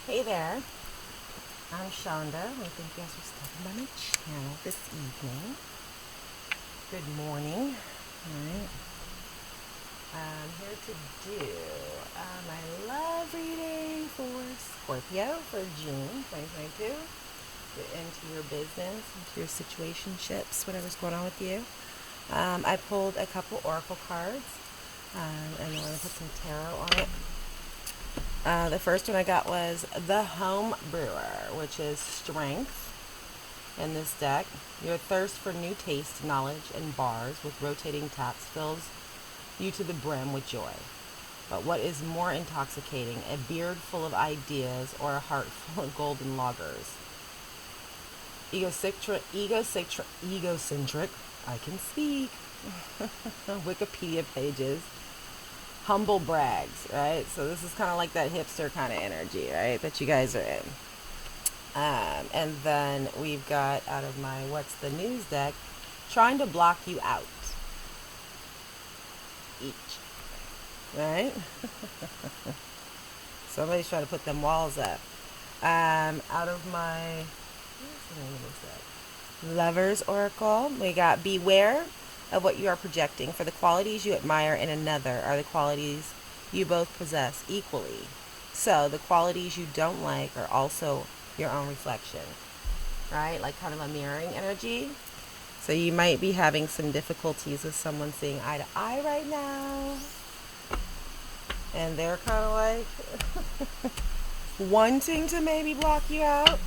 Hey there, I'm Shonda. I thank you guys for stopping by my channel this evening. Good morning. Alright. I'm here to do my love reading for Scorpio for June 2022. Get into your business, into your situationships, whatever's going on with you. I pulled a couple oracle cards, and I'm going to put some tarot on it. The first one I got was the Home Brewer, which is strength in this deck. Your thirst for new taste, knowledge, and bars with rotating taps fills you to the brim with joy. But what is more intoxicating, a beard full of ideas or a heart full of golden loggers? Egocentric, I can speak, Wikipedia pages, humble brags, right? So this is kind of like that hipster kind of energy, right, that you guys are in. And then we've got out of my What's the News deck, trying to block you out. Each. Right? Somebody's trying to put them walls up. Out of my, what's the name of this deck? Lovers Oracle, we got beware of what you are projecting, for the qualities you admire in another are the qualities you both possess equally. So the qualities you don't like are also your own reflection, right? Like kind of a mirroring energy. So you might be having some difficulties with someone seeing eye to eye right now. And they're kind of like wanting to maybe block you out,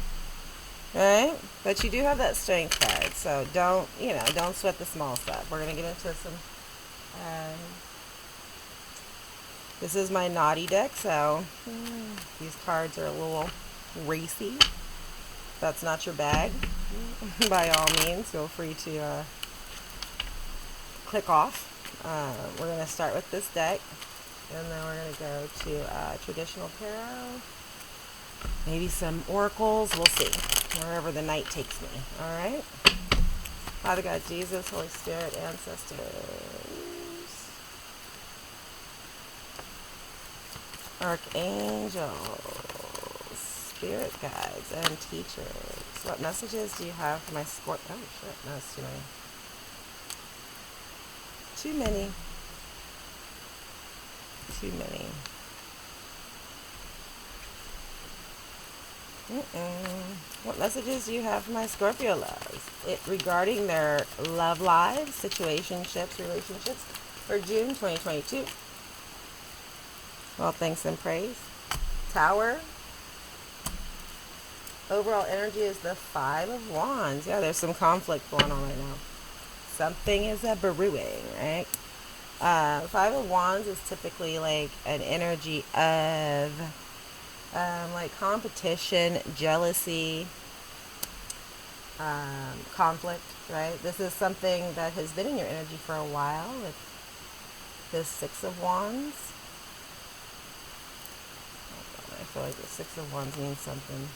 right? But you do have that strength card. So don't sweat the small stuff. We're going to get into some, this is my naughty deck. So these cards are a little racy. That's not your bag. By all means, feel free to click off. We're going to start with this deck, and then we're going to go to traditional tarot, maybe some oracles. We'll see, wherever the night takes me. All right. Father God, Jesus, Holy Spirit, ancestors, archangels, spirit guides, and teachers. What messages do you have for my Scorpio? Oh shit, no, it's too many. Too many. Too many. What messages do you have for my Scorpio loves? Regarding their love lives, situationships, relationships for June 2022. Well, thanks and praise. Tower. Overall energy is the Five of Wands. Yeah, there's some conflict going on right now. Something is a brewing, right? Five of Wands is typically like an energy of like competition, jealousy, conflict, right? This is something that has been in your energy for a while with this Six of Wands. I feel like the Six of Wands means something.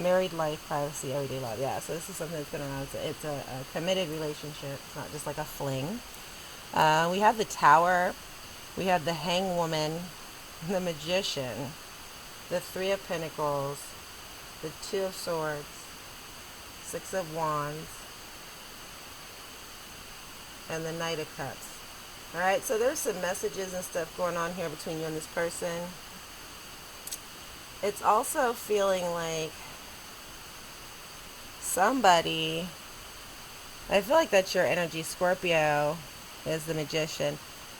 Married life, privacy, everyday love. Yeah, so this is something that's been around. It's a committed relationship. It's not just like a fling. We have the Tower. We have the Hangwoman, the Magician, the Three of Pentacles, the Two of Swords, Six of Wands, and the Knight of Cups. All right, so there's some messages and stuff going on here between you and this person. It's also feeling like somebody, I feel like that's your energy, Scorpio, is the Magician.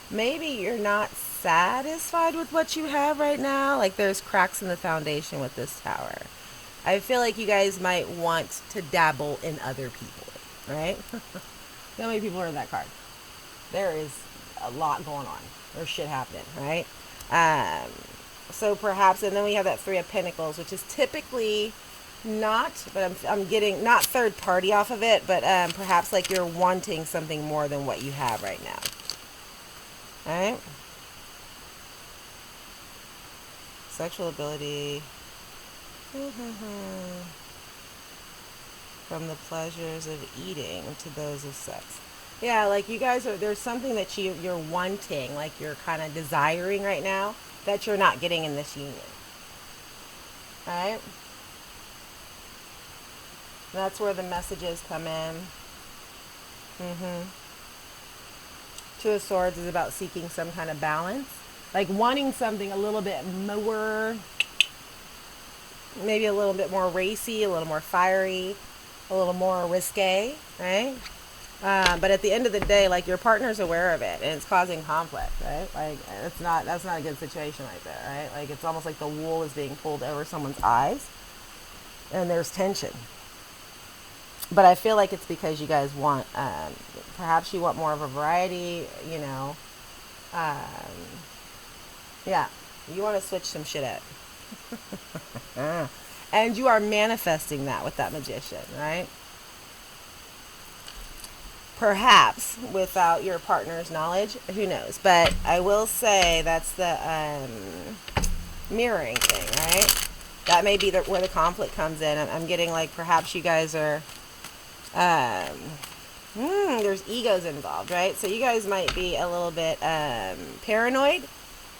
Maybe you're not satisfied with what you have right now. Like there's cracks in the foundation with this Tower. I feel like you guys might want to dabble in other people, right? How many people are in that card? There is a lot going on. There's shit happening, right? So perhaps, and then we have that Three of Pentacles, which is typically not, but I'm getting not third party off of it, but perhaps like you're wanting something more than what you have right now. All right. Sexual ability. From the pleasures of eating to those of sex. Yeah, like you guys are, there's something that you're wanting, like you're kind of desiring right now that you're not getting in this union. Right? That's where the messages come in. Mm-hmm. Two of Swords is about seeking some kind of balance, like wanting something a little bit more, maybe a little bit more racy, a little more fiery, a little more risque, right? But at the end of the day, like your partner's aware of it and it's causing conflict, right? Like that's not a good situation right there, right? Like it's almost like the wool is being pulled over someone's eyes and there's tension. But I feel like it's because you guys want, perhaps you want more of a variety, you know. Um, yeah, you want to switch some shit up. And you are manifesting that with that magician, right? Perhaps without your partner's knowledge, who knows? But I will say that's the mirroring thing, right? That may be where the conflict comes in. I'm getting like perhaps you guys are, there's egos involved, right? So you guys might be a little bit paranoid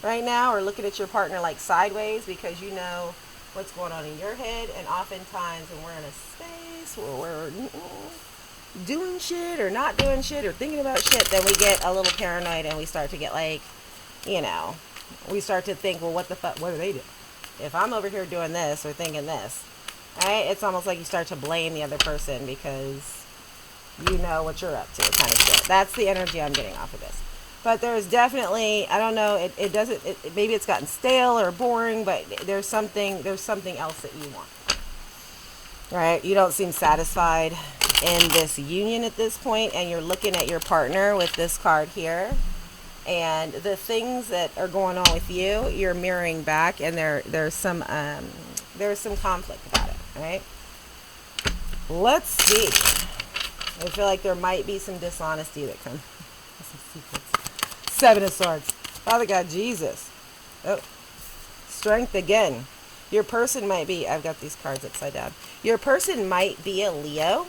right now or looking at your partner like sideways because you know what's going on in your head. And oftentimes when we're in a space where we're doing shit or not doing shit or thinking about shit, then we get a little paranoid and we start to get like, you know, we start to think, well, what the fuck, what do they do? If I'm over here doing this or thinking this, right? It's almost like you start to blame the other person because you know what you're up to, kind of shit. That's the energy I'm getting off of this. But there's definitely, I don't know, it doesn't, maybe it's gotten stale or boring, but there's something else that you want, right? You don't seem satisfied in this union at this point, and you're looking at your partner with this card here, and the things that are going on with you, you're mirroring back, and there's some conflict about it, right? Let's see. I feel like there might be some dishonesty that comes. Some secrets. Seven of Swords. Father God, Jesus. Oh, Strength again. Your person might be, I've got these cards upside down. Your person might be a Leo,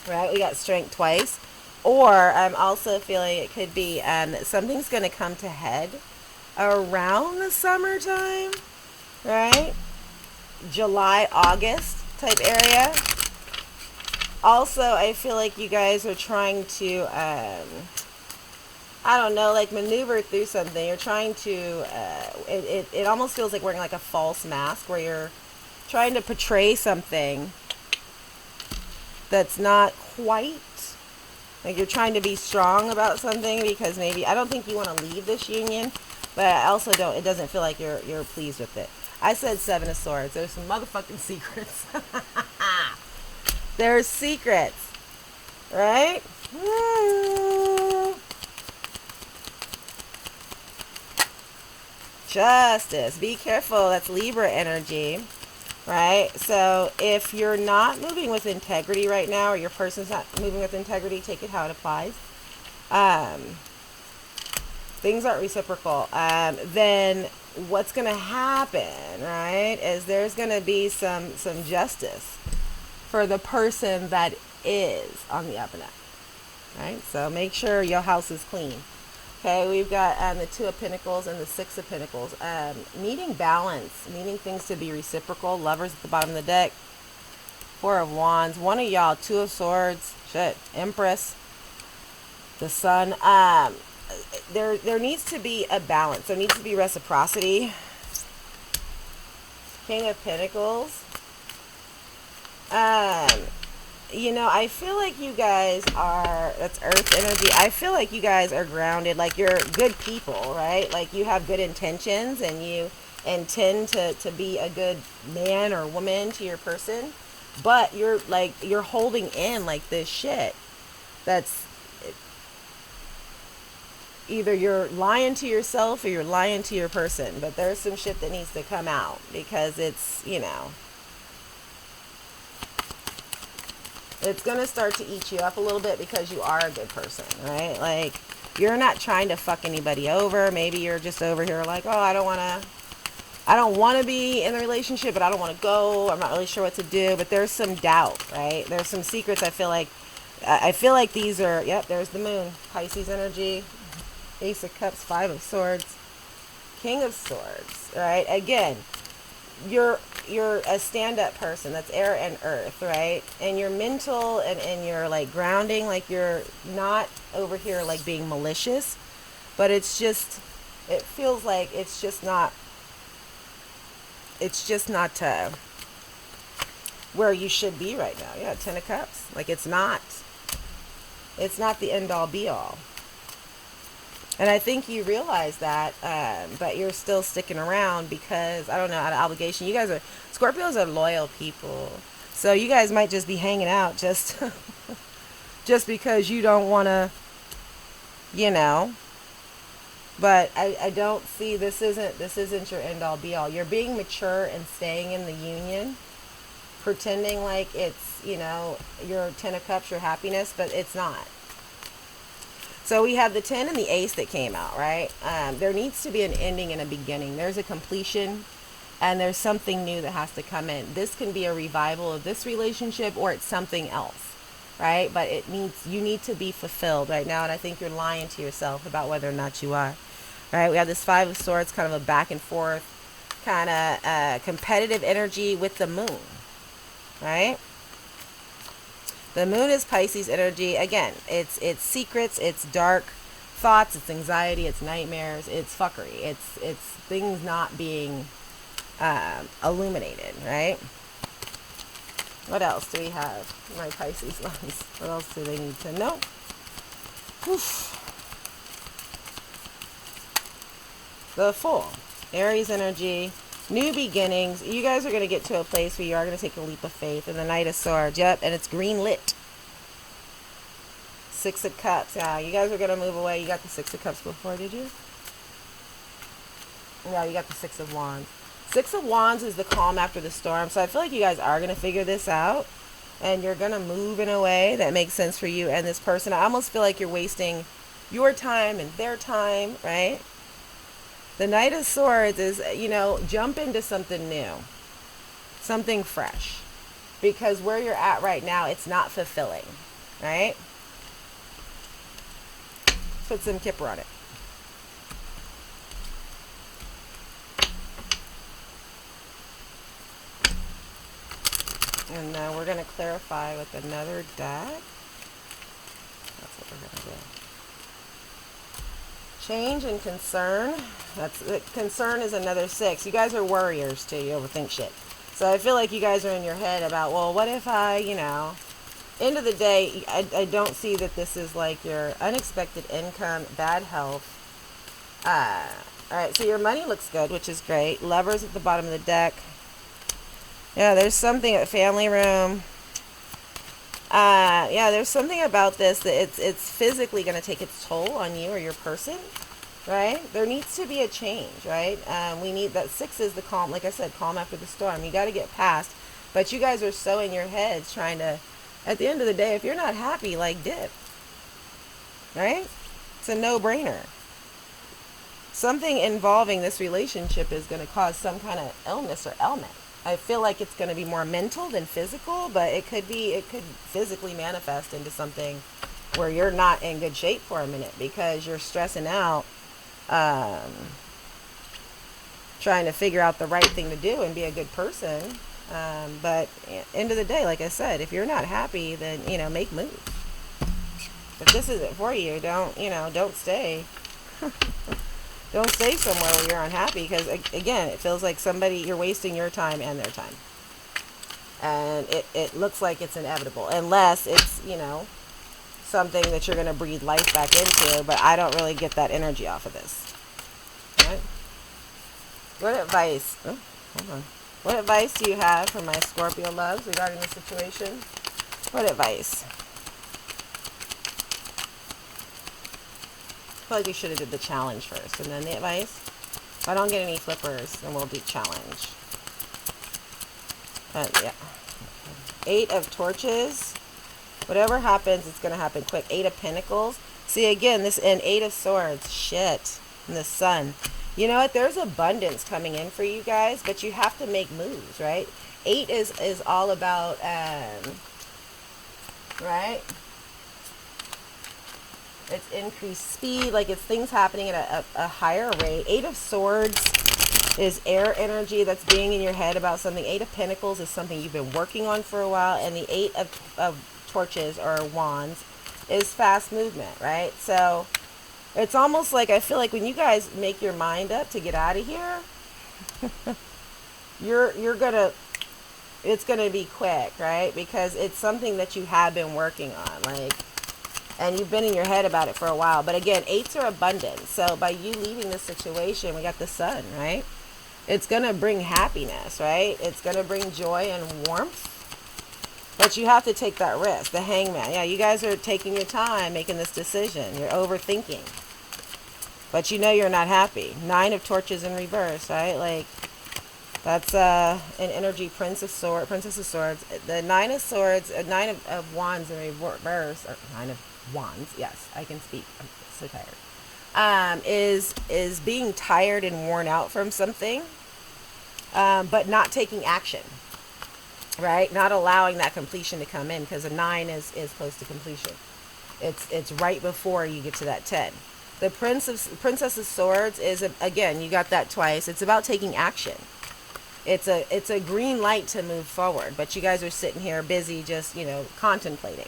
right? We got Strength twice. Or I'm also feeling it could be something's going to come to head around the summertime, right? July, August type area. Also, I feel like you guys are trying to, I don't know, like maneuver through something. You're trying to, it almost feels like wearing like a false mask where you're trying to portray something that's not quite, like you're trying to be strong about something because maybe, I don't think you want to leave this union, but I also don't, it doesn't feel like you're pleased with it. I said Seven of Swords. There's some motherfucking secrets. There's secrets, right? Justice. Be careful. That's Libra energy, right? So if you're not moving with integrity right now, or your person's not moving with integrity, take it how it applies. Things aren't reciprocal. Then what's going to happen, right, is there's going to be some justice for the person that is on the up and up, right? So make sure your house is clean. Okay, we've got the Two of Pentacles and the Six of Pentacles. Needing balance, needing things to be reciprocal. Lovers at the bottom of the deck. Four of Wands. One of y'all, Two of Swords. Shit, Empress. The Sun. There needs to be a balance. There needs to be reciprocity. King of Pentacles. You know, I feel like you guys are, that's earth energy. I feel like you guys are grounded, like you're good people, right? Like you have good intentions and you intend to be a good man or woman to your person, but you're like, you're holding in like this shit that's either you're lying to yourself or you're lying to your person, but there's some shit that needs to come out because it's, you know, it's going to start to eat you up a little bit because you are a good person, right? Like, you're not trying to fuck anybody over. Maybe you're just over here like, oh, I don't want to be in the relationship, but I don't want to go. I'm not really sure what to do. But there's some doubt, right? There's some secrets I feel like I feel like these are, yep, there's the moon. Pisces energy, Ace of Cups, Five of Swords, King of Swords, right? Again, you're a stand-up person. That's air and earth, right? And you're mental and you're like grounding, like you're not over here like being malicious, but it's just, it feels like it's just not where you should be right now. Yeah, Ten of Cups. Like it's not the end all be all. And I think you realize that, but you're still sticking around because, I don't know, out of obligation. You guys are, Scorpios are loyal people. So you guys might just be hanging out just, just because you don't want to, you know. But I don't see, this isn't your end all be all. You're being mature and staying in the union, pretending like it's, you know, your Ten of Cups, your happiness, but it's not. So we have the 10 and the ace that came out, right? There needs to be an ending and a beginning. There's a completion and there's something new that has to come in. This can be a revival of this relationship or it's something else, right? But you need to be fulfilled right now. And I think you're lying to yourself about whether or not you are, right? We have this Five of Swords, kind of a back and forth, kind of competitive energy with the moon, right? The moon is Pisces energy. Again, it's secrets, it's dark thoughts, it's anxiety, it's nightmares, it's fuckery. It's things not being illuminated, right? What else do we have? My Pisces ones. What else do they need to know? Oof. The Fool. Aries energy. New beginnings. You guys are going to get to a place where you are going to take a leap of faith. And the Knight of Swords. Yep. And it's green lit. Six of Cups. Yeah. You guys are going to move away. You got the Six of Cups before, did you? No, you got the Six of Wands. Six of Wands is the calm after the storm. So I feel like you guys are going to figure this out. And you're going to move in a way that makes sense for you and this person. I almost feel like you're wasting your time and their time, right? The Knight of Swords is, you know, jump into something new, something fresh, because where you're at right now, it's not fulfilling, right? Put some kipper on it. And now we're going to clarify with another deck. That's what we're going to do. Change and concern. Concern is another 6. You guys are worriers too. You overthink shit. So I feel like you guys are in your head about, well, what if I, you know, end of the day, I don't see that this is like your unexpected income, bad health. All right, so your money looks good, which is great. Lovers at the bottom of the deck. Yeah, there's something at family room. Yeah, there's something about this that it's physically going to take its toll on you or your person, right? There needs to be a change, right? We need that 6 is the calm, like I said, calm after the storm. You got to get past, but you guys are so in your heads trying to, at the end of the day, if you're not happy, like dip, right? It's a no-brainer. Something involving this relationship is going to cause some kind of illness or ailment. I feel like it's going to be more mental than physical, but it could physically manifest into something where you're not in good shape for a minute because you're stressing out, trying to figure out the right thing to do and be a good person. But end of the day, like I said, if you're not happy, then, you know, make moves. If this isn't for you, don't stay. Don't stay somewhere where you're unhappy because, again, it feels like you're wasting your time and their time. And it looks like it's inevitable. Unless it's, you know, something that you're going to breathe life back into. But I don't really get that energy off of this. All right? What advice? Oh, hold on. What advice do you have for my Scorpio loves regarding the situation? What advice? I feel like we should have did the challenge first and then the advice. If I don't get any flippers, then we'll do challenge. Yeah. 8 of Torches. Whatever happens, it's going to happen quick. 8 of Pentacles. See, again, this and 8 of Swords. Shit. And the Sun. You know what? There's abundance coming in for you guys, but you have to make moves, right? 8 is all about, right? It's increased speed, like it's things happening at a higher rate. Eight of Swords is air energy that's being in your head about something. Eight of Pentacles is something you've been working on for a while. And the Eight of Torches or Wands is fast movement, right? So it's almost like, I feel like when you guys make your mind up to get out of here, it's gonna be quick, right? Because it's something that you have been working on, like, and you've been in your head about it for a while. But again, eights are abundance. So by you leaving this situation, we got the Sun, right? It's going to bring happiness, right? It's going to bring joy and warmth. But you have to take that risk. The Hangman. Yeah, you guys are taking your time making this decision. You're overthinking. But you know you're not happy. Nine of Torches in reverse, right? Like, that's an energy Princess of Swords. The Nine of Swords, Nine of Wands in reverse, or Nine of Wands, yes, I can speak, I'm so tired, is being tired and worn out from something, but not taking action, right? Not allowing that completion to come in, because a 9 is close to completion. It's right before you get to that 10. The Princess of Swords is, again, you got that twice. It's about taking action. It's a green light to move forward, but you guys are sitting here busy just, contemplating.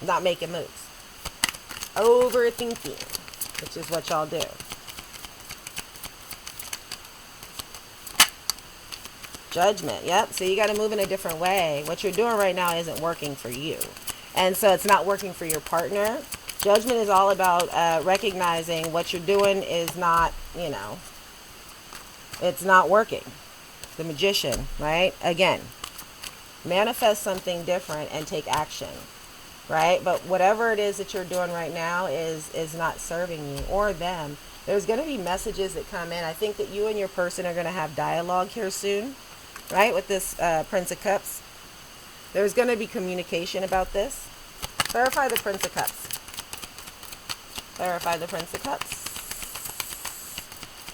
Not making moves. Overthinking, which is what y'all do. Judgment, yep. So you got to move in a different way. What you're doing right now isn't working for you. And so it's not working for your partner. Judgment is all about recognizing what you're doing is not, it's not working. The Magician, right? Again, manifest something different and take action. Right? But whatever it is that you're doing right now is not serving you or them. There's going to be messages that come in. I think that you and your person are going to have dialogue here soon, right? With this Prince of Cups. There's going to be communication about this. Clarify the Prince of Cups. Clarify the Prince of Cups.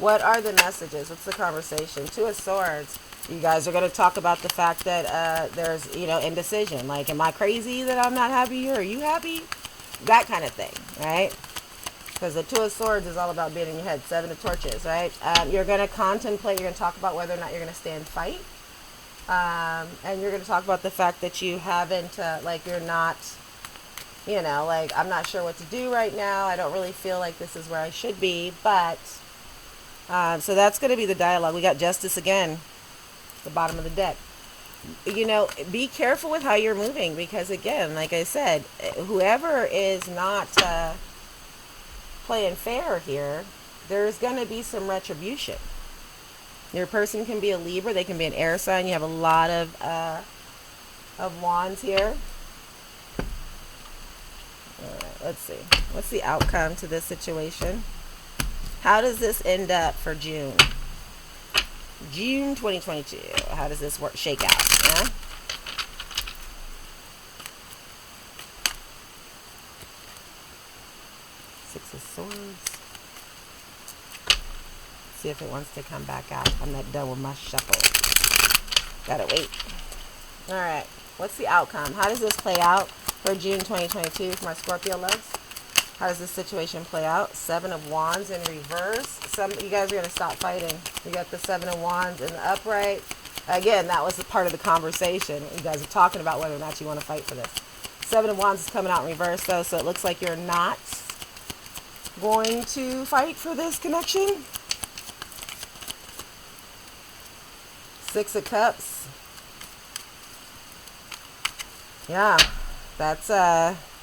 What are the messages? What's the conversation? Two of Swords. You guys are going to talk about the fact that there's, indecision. Like, am I crazy that I'm not happy here? Are you happy? That kind of thing, right? Because the Two of Swords is all about being in your head. Seven of Torches, right? You're going to contemplate. You're going to talk about whether or not you're going to stay and fight. And you're going to talk about the fact that you haven't, you're not, I'm not sure what to do right now. I don't really feel like this is where I should be. But, so that's going to be the dialogue. We got Justice again. The bottom of the deck. Be careful with how you're moving, because again, like I said, whoever is not playing fair here, there's going to be some retribution. Your person can be a Libra, they can be an air sign. You have a lot of wands here. All right, let's see. What's the outcome to this situation? How does this end up for June? June 2022. How does this shake out? Yeah? Six of Swords. See if it wants to come back out. I'm not done with my shuffle. Gotta wait. Alright. What's the outcome? How does this play out for June 2022 for my Scorpio loves? How does this situation play out? Seven of Wands in reverse. You guys are going to stop fighting. We got the Seven of Wands in the upright. Again, that was a part of the conversation. You guys are talking about whether or not you want to fight for this. Seven of Wands is coming out in reverse, though, so it looks like you're not going to fight for this connection. Six of Cups. Yeah, that's,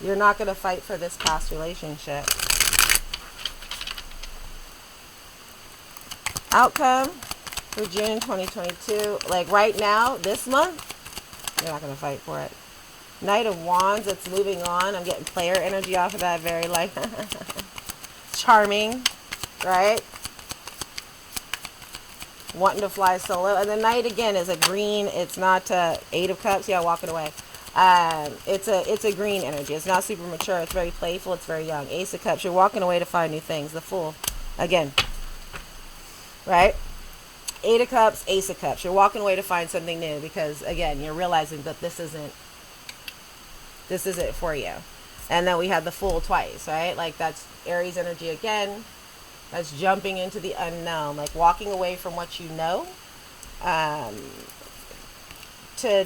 you're not going to fight for this past relationship. Outcome for June 2022. Like right now, this month, you're not going to fight for it. Knight of Wands, it's moving on. I'm getting player energy off of that. Very like charming, right? Wanting to fly solo. And the Knight again is a green. It's not Eight of Cups. Yeah, walking away. It's a green energy. It's not super mature. It's very playful. It's very young. Ace of Cups. You're walking away to find new things. The Fool. Again. Right? Eight of Cups, Ace of Cups. You're walking away to find something new because, again, you're realizing that this isn't this is it for you. And then we had the Fool twice, right? Like that's Aries energy again. That's jumping into the unknown, like walking away from what you know, to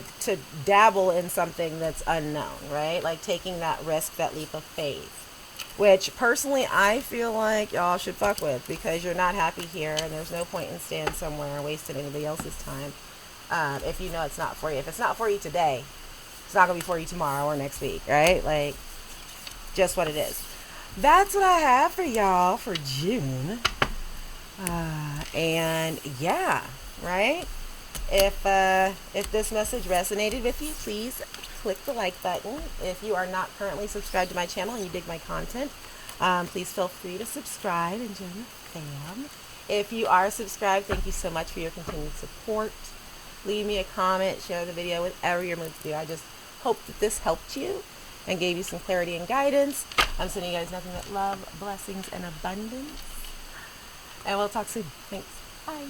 dabble in something that's unknown, right? Like taking that risk, that leap of faith. Which personally I feel like y'all should fuck with, because you're not happy here and there's no point in staying somewhere and wasting anybody else's time if you know it's not for you. If it's not for you today, it's not going to be for you tomorrow or next week, right? Like, just what it is. That's what I have for y'all for June. And yeah, right? If this message resonated with you, please click the like button. If you are not currently subscribed to my channel and you dig my content, please feel free to subscribe and join the fam. If you are subscribed, thank you so much for your continued support. Leave me a comment, share the video, whatever your moods do. I just hope that this helped you and gave you some clarity and guidance. I'm sending you guys nothing but love, blessings, and abundance. And we'll talk soon. Thanks. Bye.